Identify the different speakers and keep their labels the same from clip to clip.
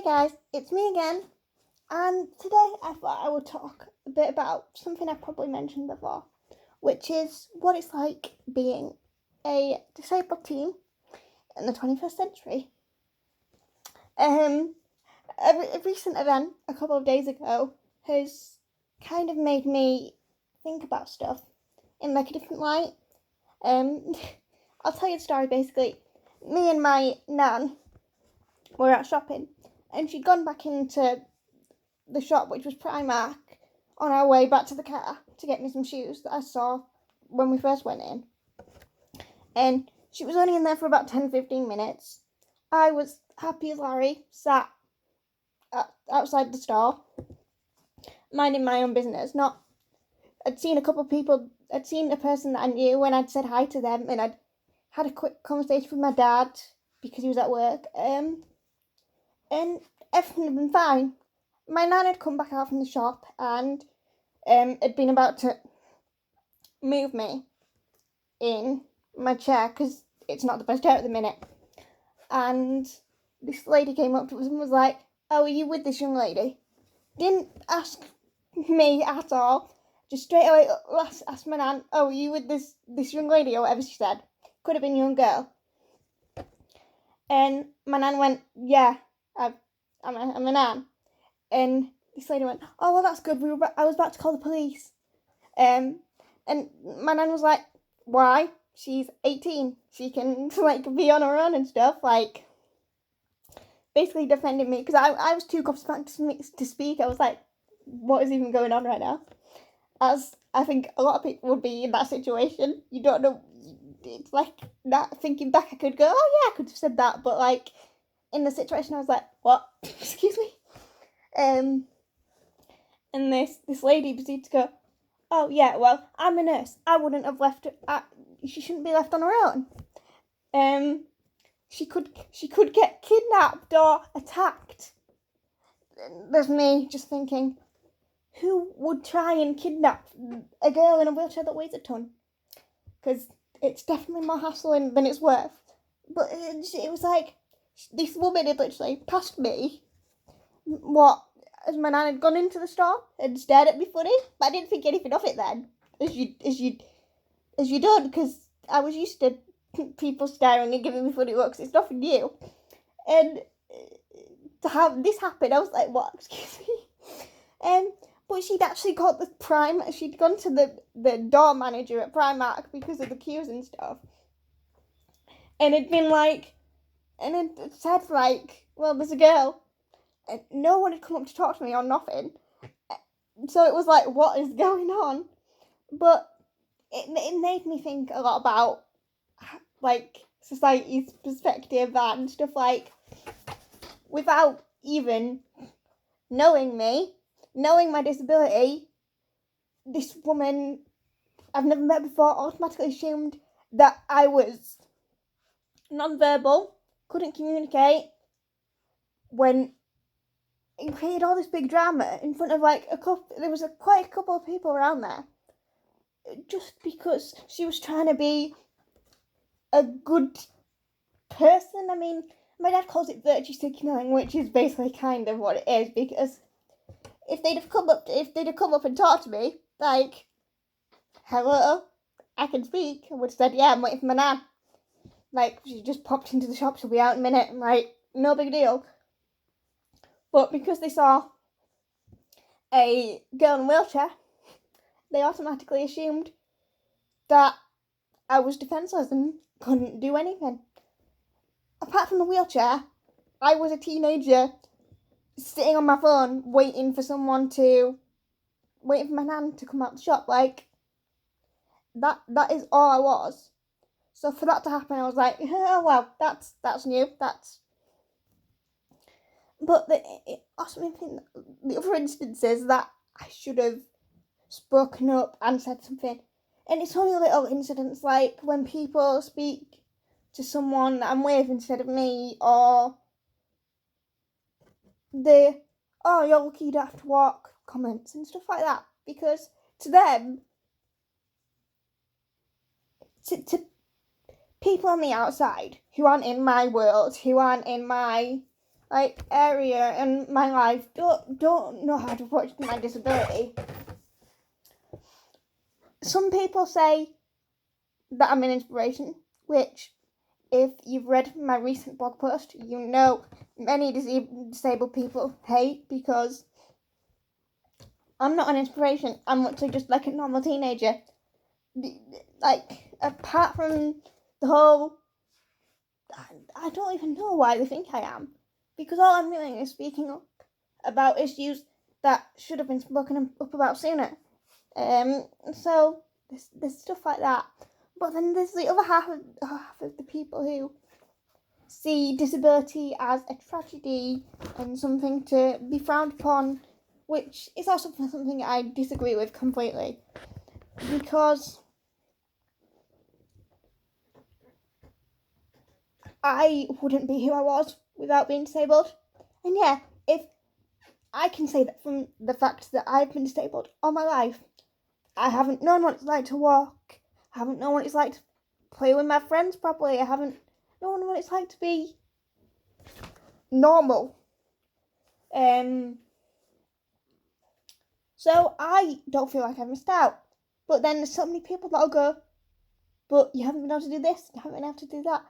Speaker 1: Hey guys, it's me again, and today I thought I would talk a bit about something I've probably mentioned before, which is what it's like being a disabled teen in the 21st century. A recent event a couple of days ago has kind of made me think about stuff in like a different light. I'll tell you the story basically. Me and my nan were out shopping, and she'd gone back into the shop, which was Primark, on our way back to the car to get me some shoes that I saw when we first went in. And she was only in there for about 10-15 minutes. I was happy as Larry, sat outside the store, minding my own business. I'd seen a person that I knew, and I'd said hi to them, and I'd had a quick conversation with my dad because he was at work. And everything had been fine. My nan had come back out from the shop and had been about to move me in my chair because it's not the best chair at the minute. And this lady came up to us and was like, "Oh, are you with this young lady?" Didn't ask me at all. Just straight away asked my nan, "Oh, are you with this young lady?" or whatever she said. Could have been a young girl. And my nan went, "Yeah, I'm a nan." And this lady went, "Oh, well, that's good. I was about to call the police." And my nan was like, "Why? She's 18. She can be on her own and stuff." Basically defending me because I was too gobsmacked to speak. I was like, "What is even going on right now?" As I think a lot of people would be in that situation. You don't know. It's like that. Thinking back, I could go, "Oh yeah, I could have said that," but in the situation, I was like, "What? Excuse me." And this lady proceeded to go, "Oh yeah, well, I'm a nurse. I wouldn't have left her. She shouldn't be left on her own. She could get kidnapped or attacked." There's me just thinking, who would try and kidnap a girl in a wheelchair that weighs a ton? Because it's definitely more hassle than it's worth. But it was like, this woman had literally passed me. As my nan had gone into the store and stared at me funny, but I didn't think anything of it then, as you don't, because I was used to people staring and giving me funny looks. It's nothing new, and to have this happen, I was like, "What? Excuse me?" But she'd actually got she'd gone to the door manager at Primark because of the queues and stuff, and it'd been like, and it said "Well, there's a girl." And no one had come up to talk to me or nothing. So it was like, what is going on? But it made me think a lot about society's perspective and stuff, without even knowing me, knowing my disability, this woman I've never met before automatically assumed that I was non-verbal, couldn't communicate, when it created all this big drama in front of there was quite a couple of people around there, just because she was trying to be a good person. I mean, my dad calls it virtue signaling, which is basically kind of what it is, because if they'd have come up and talked to me, like, "Hello, I can speak," I would have said, "Yeah, I'm waiting for my nan. She just popped into the shop, she'll be out in a minute." I'm no big deal. But because they saw a girl in a wheelchair, they automatically assumed that I was defenseless and couldn't do anything. Apart from the wheelchair, I was a teenager sitting on my phone waiting for my nan to come out the shop. That is all I was. So for that to happen, I was like, "Oh well, that's new. But it also made me think the other instances that I should have spoken up and said something. And it's only little incidents, like when people speak to someone that I'm with instead of me, or the "oh, you're lucky you don't have to walk" comments and stuff like that. Because to them, to people on the outside who aren't in my world, who aren't in my like area in my life don't know how to approach my disability. Some people say that I'm an inspiration, which, if you've read my recent blog post, you know many disabled people hate, because I'm not an inspiration. I'm actually just like a normal teenager. Like, apart from the whole, I don't even know why they think I am, because all I'm doing is speaking up about issues that should have been spoken up about sooner. So there's stuff like that. But then there's the other half of the people who see disability as a tragedy and something to be frowned upon, which is also something I disagree with completely, because I wouldn't be who I was without being disabled. And yeah, if I can say that from the fact that I've been disabled all my life, I haven't known what it's like to walk, I haven't known what it's like to play with my friends properly, I haven't known what it's like to be normal. So I don't feel like I've missed out. But then there's so many people that'll go, but you haven't been able to do this, you haven't been able to do that.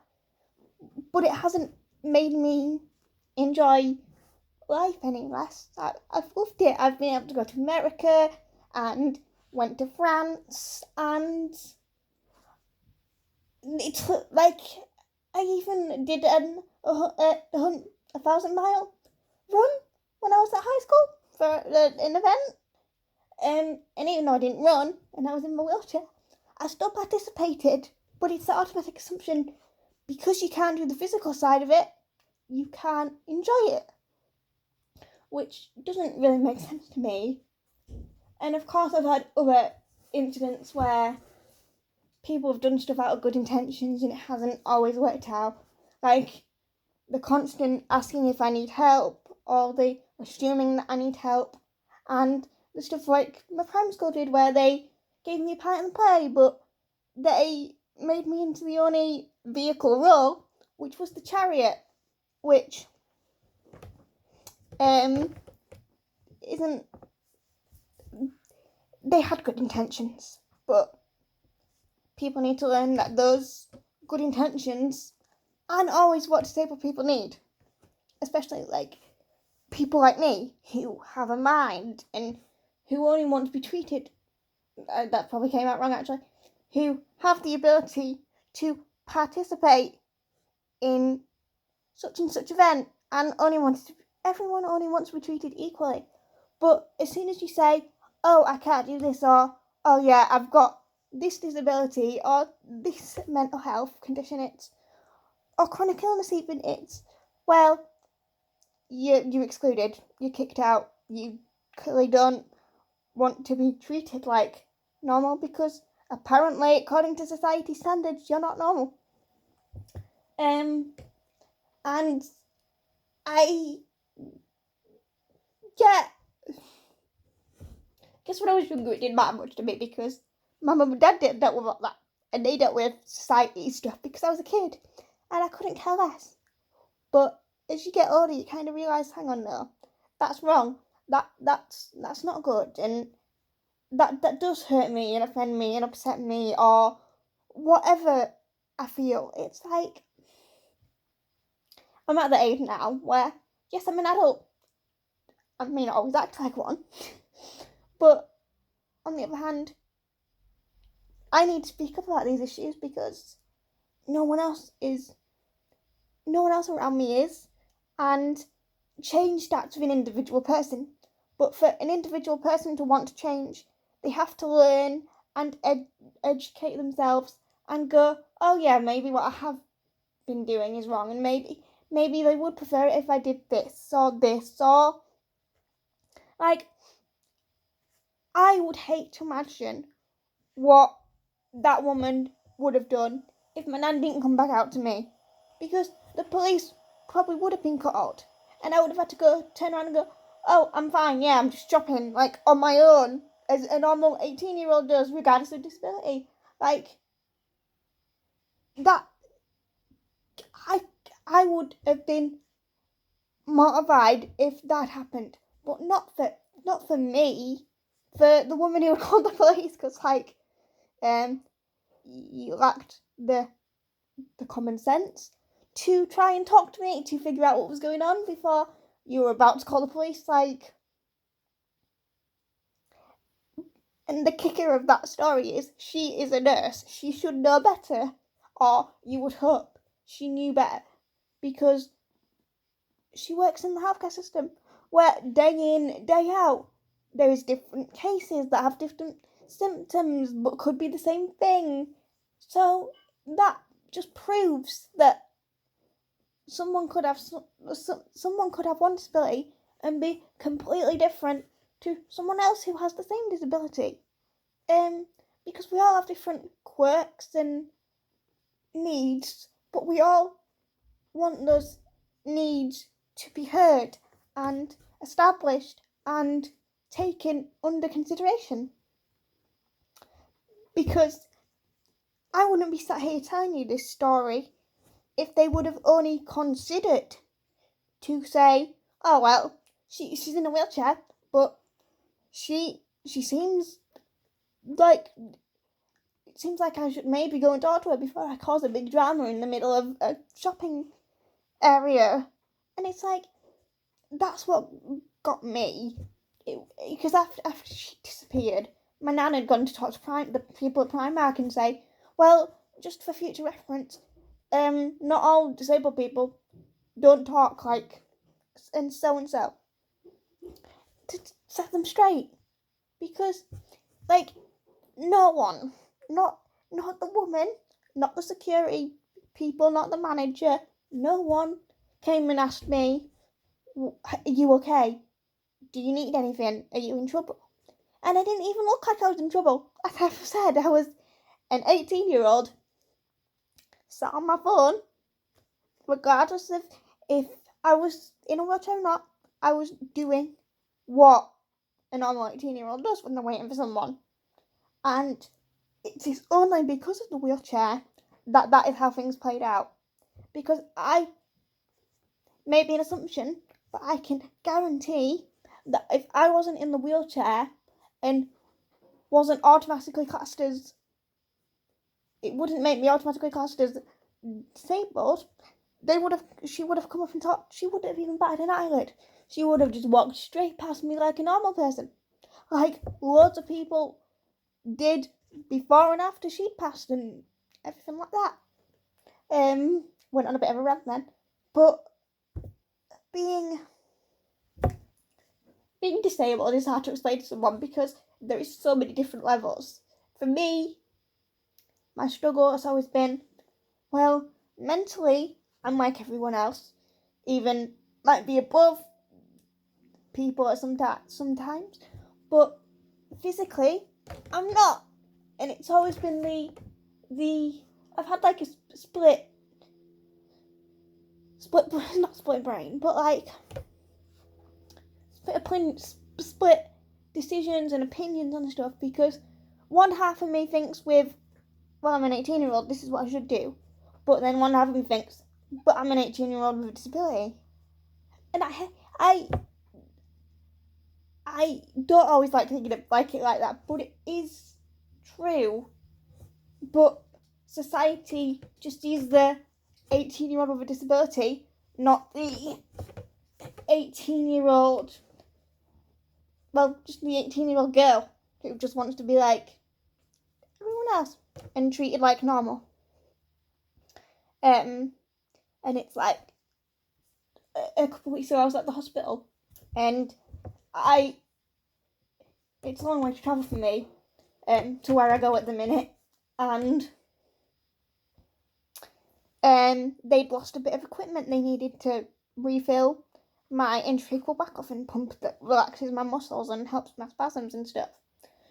Speaker 1: But it hasn't made me enjoy life any less. I've loved it. I've been able to go to America and went to France, and it's like I even did a 1,000-mile run when I was at high school for an event. And even though I didn't run and I was in my wheelchair, I still participated. But it's the automatic assumption, because you can't do the physical side of it, you can't enjoy it, which doesn't really make sense to me. And of course, I've had other incidents where people have done stuff out of good intentions and it hasn't always worked out. Like the constant asking if I need help, or the assuming that I need help, and the stuff like my primary school did, where they gave me a part in the play, but they made me into the only vehicle role, which was the chariot, which isn't. They had good intentions, but people need to learn that those good intentions aren't always what disabled people need, especially like people like me who have a mind and who only want to be treated. That probably came out wrong actually. Who have the ability to participate in such and such event, and everyone only wants to be treated equally. But as soon as you say, oh, I can't do this, or oh yeah, I've got this disability, or this mental health condition, or chronic illness even, well, you're excluded, you're kicked out, you clearly don't want to be treated like normal, because apparently, according to society standards, you're not normal. And I guess when I was younger, it didn't matter much to me, because my mum and dad dealt with all that, and they dealt with society stuff because I was a kid, and I couldn't care less. But as you get older, you kind of realise, hang on, no, that's wrong. That's not good, and that does hurt me and offend me and upset me, or whatever I feel. It's like I'm at the age now where, yes, I'm an adult. I may not always act like one, but on the other hand, I need to speak up about these issues, because no one else around me is, and change starts with an individual person. But for an individual person to want to change, they have to learn and educate themselves and go, oh yeah, maybe what I have been doing is wrong, and maybe they would prefer it if I did this, or like, I would hate to imagine what that woman would have done if my nan didn't come back out to me, because the police probably would have been called, and I would have had to turn around and go, oh, I'm fine, yeah, I'm just shopping, like, on my own, as a normal 18-year-old does, regardless of disability. Like, that, I would have been mortified if that happened, but not for me, for the woman who called the police, because like you lacked the common sense to try and talk to me to figure out what was going on before you were about to call the police. Like, and the kicker of that story is she is a nurse. She should know better, or you would hope she knew better, because she works in the healthcare system where day in, day out, there is different cases that have different symptoms but could be the same thing. So that just proves that someone could have one disability and be completely different to someone else who has the same disability. Because we all have different quirks and needs, but we all want those needs to be heard and established and taken under consideration. Because I wouldn't be sat here telling you this story if they would have only considered to say, oh well, she's in a wheelchair, but she seems like, it seems like I should maybe go and talk to her before I cause a big drama in the middle of a shopping area. And it's like, that's what got me. Because after she disappeared, my nan had gone to talk to the people at Primark and say, well, just for future reference, not all disabled people don't talk like and so, to set them straight. Because, like, no one, not the woman, not the security people, not the manager, no one came and asked me, are you okay? Do you need anything? Are you in trouble? And I didn't even look like I was in trouble. Like I've said, I was an 18-year-old sat on my phone, regardless of if I was in a wheelchair or not. I was doing what a normal 18-year-old does when they're waiting for someone. And it is only because of the wheelchair that is how things played out. Because I may be an assumption, but I can guarantee that if I wasn't in the wheelchair and wasn't automatically classed as, it wouldn't make me automatically classed as disabled, she would have come up and talked. She wouldn't have even batted an eyelid. She would have just walked straight past me like a normal person, like loads of people did before and after she passed and everything like that. Went on a bit of a rant then, but being disabled is hard to explain to someone because there is so many different levels. For me, my struggle has always been, well, mentally, I'm like everyone else, even might be above people at sometimes, but physically, I'm not. And it's always been I've had like a not split brain, but like split decisions and opinions on stuff, because one half of me thinks with, well, I'm an 18-year-old, this is what I should do. But then one half of me thinks, but I'm an 18-year-old with a disability. And I don't always like thinking it like that, but it is true. But society just sees the 18-year-old with a disability, not the 18-year-old, well, just the 18-year-old girl who just wants to be like everyone else and treated like normal. And it's like, a couple of weeks ago I was at the hospital, and it's a long way to travel for me to where I go at the minute, and they'd lost a bit of equipment. They needed to refill my intrathecal baclofen pump that relaxes my muscles and helps my spasms and stuff.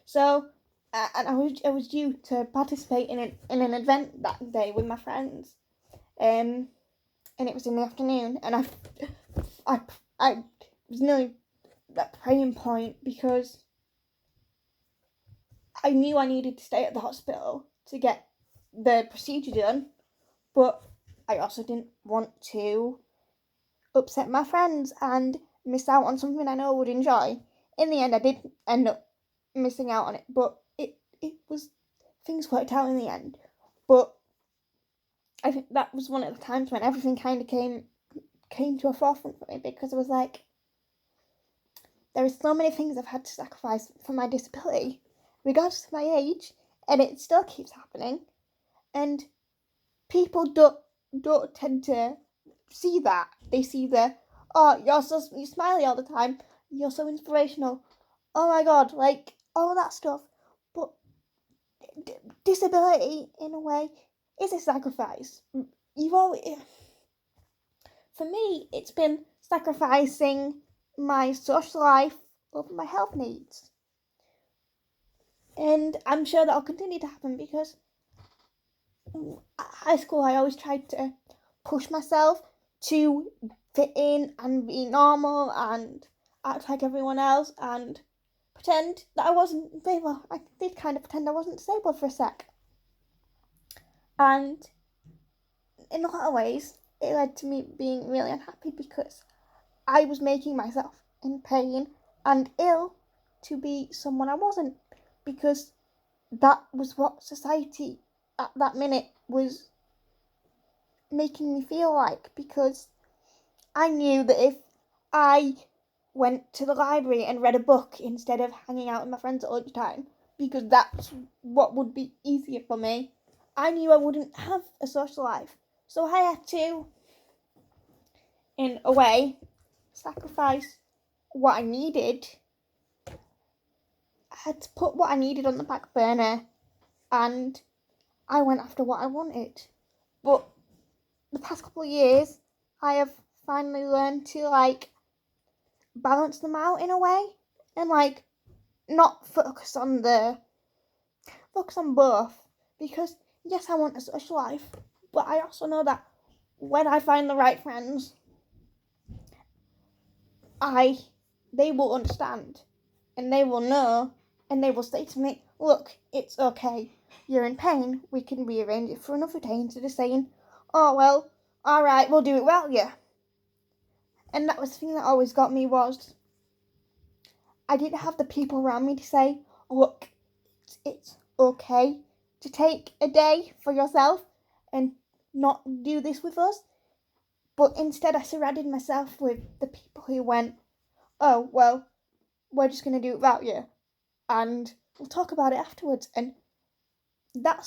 Speaker 1: So, and I was due to participate in an event that day with my friends, and it was in the afternoon, and I was nearly at praying point because I knew I needed to stay at the hospital to get the procedure done, but I also didn't want to upset my friends and miss out on something I know I would enjoy. In the end, I did end up missing out on it, but it was, things worked out in the end. But I think that was one of the times when everything kind of came to a forefront for me, because I was like, there are so many things I've had to sacrifice for my disability, regardless of my age, and it still keeps happening. And people don't tend to see that. They see the, oh, you're smiley all the time, you're so inspirational, oh my god, like all that stuff. But disability, in a way, is a sacrifice. You've always, for me, it's been sacrificing my social life over my health needs. And I'm sure that'll continue to happen, because at high school I always tried to push myself to fit in and be normal and act like everyone else and pretend that I wasn't, well, I did kind of pretend I wasn't disabled for a sec. And in a lot of ways, it led to me being really unhappy, because I was making myself in pain and ill to be someone I wasn't, because that was what society at that minute was making me feel like. Because I knew that if I went to the library and read a book instead of hanging out with my friends at lunchtime, because that's what would be easier for me, I knew I wouldn't have a social life. So I had to, in a way, sacrifice what I needed. I had to put what I needed on the back burner, and I went after what I wanted. But the past couple of years, I have finally learned to, like, balance them out in a way, and, like, not focus on both, because yes, I want a social life, but I also know that when I find the right friends, they will understand, and they will know, and they will say to me, look, it's okay, you're in pain, we can rearrange it for another day, instead of saying, oh well, alright, we'll do it without you. And that was the thing that always got me, was I didn't have the people around me to say, look, it's okay to take a day for yourself and not do this with us. But instead I surrounded myself with the people who went, oh, well, we're just going to do it without you, and we'll talk about it afterwards. And that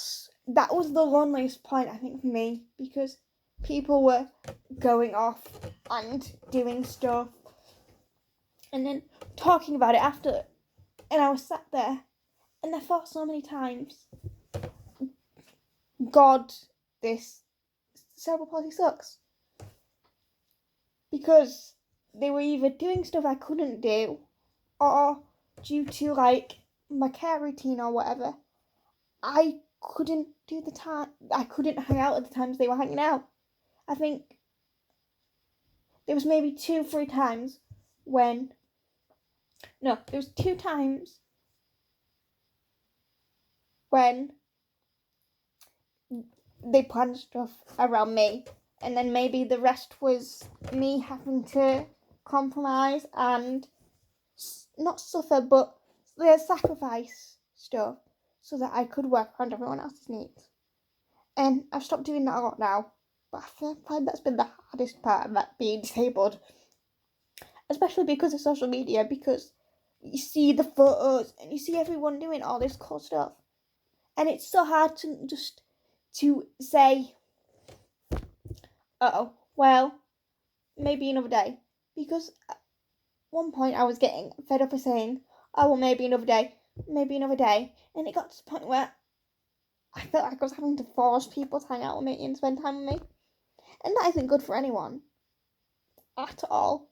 Speaker 1: was the loneliest point, I think, for me, because people were going off and doing stuff and then talking about it after, and I was sat there and I thought so many times, God, this cerebral palsy sucks. Because they were either doing stuff I couldn't do, or due to, like, my care routine or whatever, I couldn't hang out at the times they were hanging out. I think there was maybe 2-3 times when, no, there was 2 times when they planned stuff around me, and then maybe the rest was me having to compromise and not suffer, but sacrifice stuff so that I could work around everyone else's needs. And I've stopped doing that a lot now, but I find that's been the hardest part about being disabled, especially because of social media, because you see the photos and you see everyone doing all this cool stuff, and it's so hard to say, oh, well, maybe another day, because at one point I was getting fed up of saying, oh, well, maybe another day, and it got to the point where I felt like I was having to force people to hang out with me and spend time with me, and that isn't good for anyone at all,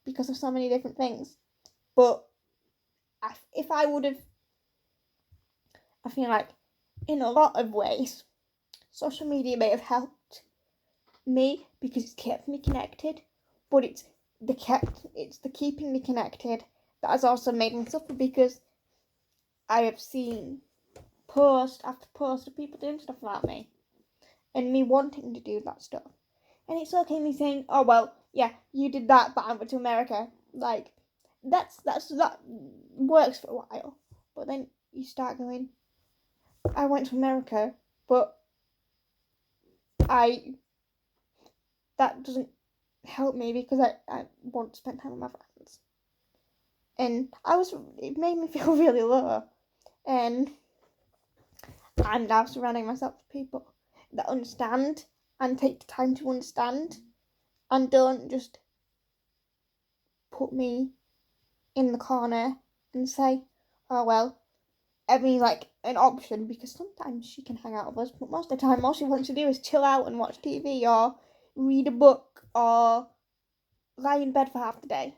Speaker 1: because of so many different things. But if I would have, I feel like in a lot of ways, social media may have helped me because it's kept me connected, but it's the keeping me connected that has also made me suffer, because I have seen post after post of people doing stuff about me and me wanting to do that stuff. And it's okay me saying, oh, well, yeah, you did that, but I went to America. Like, that works for a while. But then you start going, I went to America, but that doesn't help me because I want to spend time with my friends. And it made me feel really low. And I'm now surrounding myself with people that understand and take the time to understand and don't just put me in the corner and say, oh well, Emmy's like an option, because sometimes she can hang out with us, but most of the time all she wants to do is chill out and watch TV or read a book or lie in bed for half the day.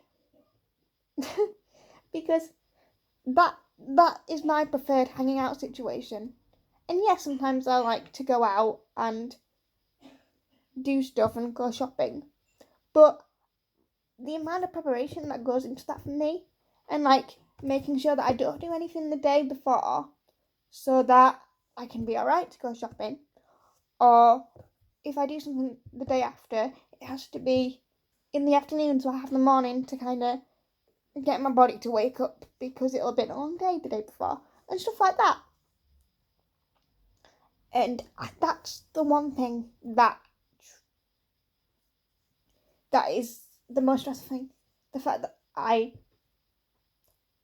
Speaker 1: Because that is my preferred hanging out situation. And yes, sometimes I like to go out and do stuff and go shopping, but the amount of preparation that goes into that for me, and like making sure that I don't do anything the day before so that I can be alright to go shopping, or if I do something the day after, it has to be in the afternoon so I have the morning to kind of get my body to wake up, because it'll have been a long day the day before and stuff like that. And that's the one thing that is the most stressful thing. The fact that I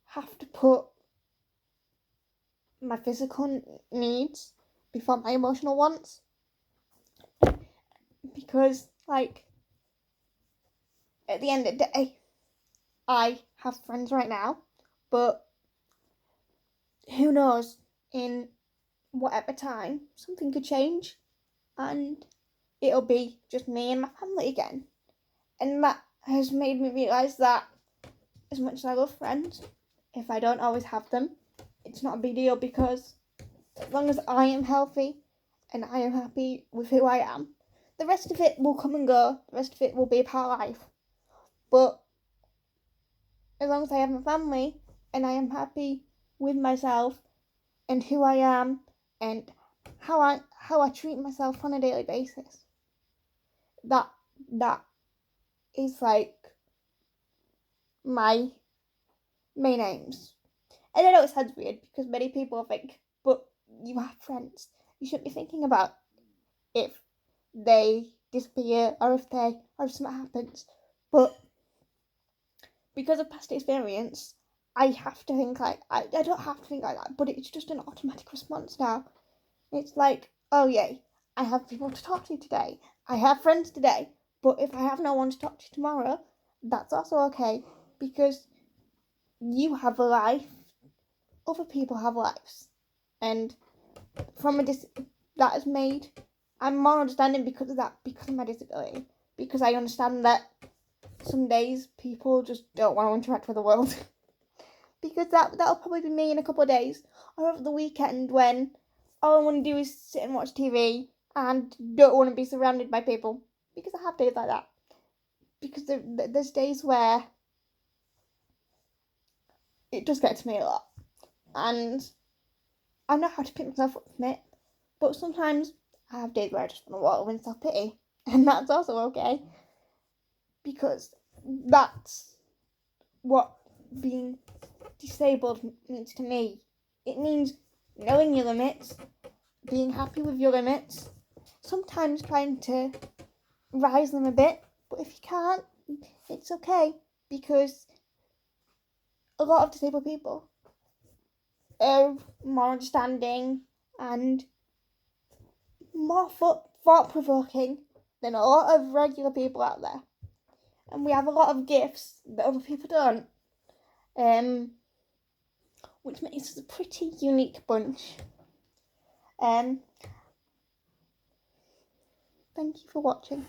Speaker 1: have to put my physical needs before my emotional wants. Because, like, at the end of the day, I have friends right now, but who knows, in whatever time, something could change and it'll be just me and my family again. And that has made me realise that as much as I love friends, if I don't always have them, it's not a big deal, because as long as I am healthy and I am happy with who I am, the rest of it will come and go. The rest of it will be a part of life. But as long as I have my family and I am happy with myself and who I am and how I treat myself on a daily basis, that is like my main aims. And I know it sounds weird because many people think, but you have friends. You shouldn't be thinking about if they disappear or if something happens. But because of past experience, I have to think like, I don't have to think like that, but it's just an automatic response now. It's like, oh yay, I have people to talk to today. I have friends today. But if I have no one to talk to tomorrow, that's also okay, because you have a life, other people have lives. And from that is made, I'm more understanding because of that, because of my disability. Because I understand that some days people just don't want to interact with the world. Because that'll probably be me in a couple of days, or over the weekend when all I want to do is sit and watch TV and don't want to be surrounded by people. Because I have days like that. Because there's days where it does get to me a lot. And I know how to pick myself up from it. But sometimes I have days where I just want to wallow in self-pity. And that's also okay. Because that's what being disabled means to me. It means knowing your limits, being happy with your limits, sometimes trying to rise them a bit, but if you can't, it's okay, because a lot of disabled people are more understanding and more thought-provoking than a lot of regular people out there. And we have a lot of gifts that other people don't. Which makes us a pretty unique bunch. Thank you for watching.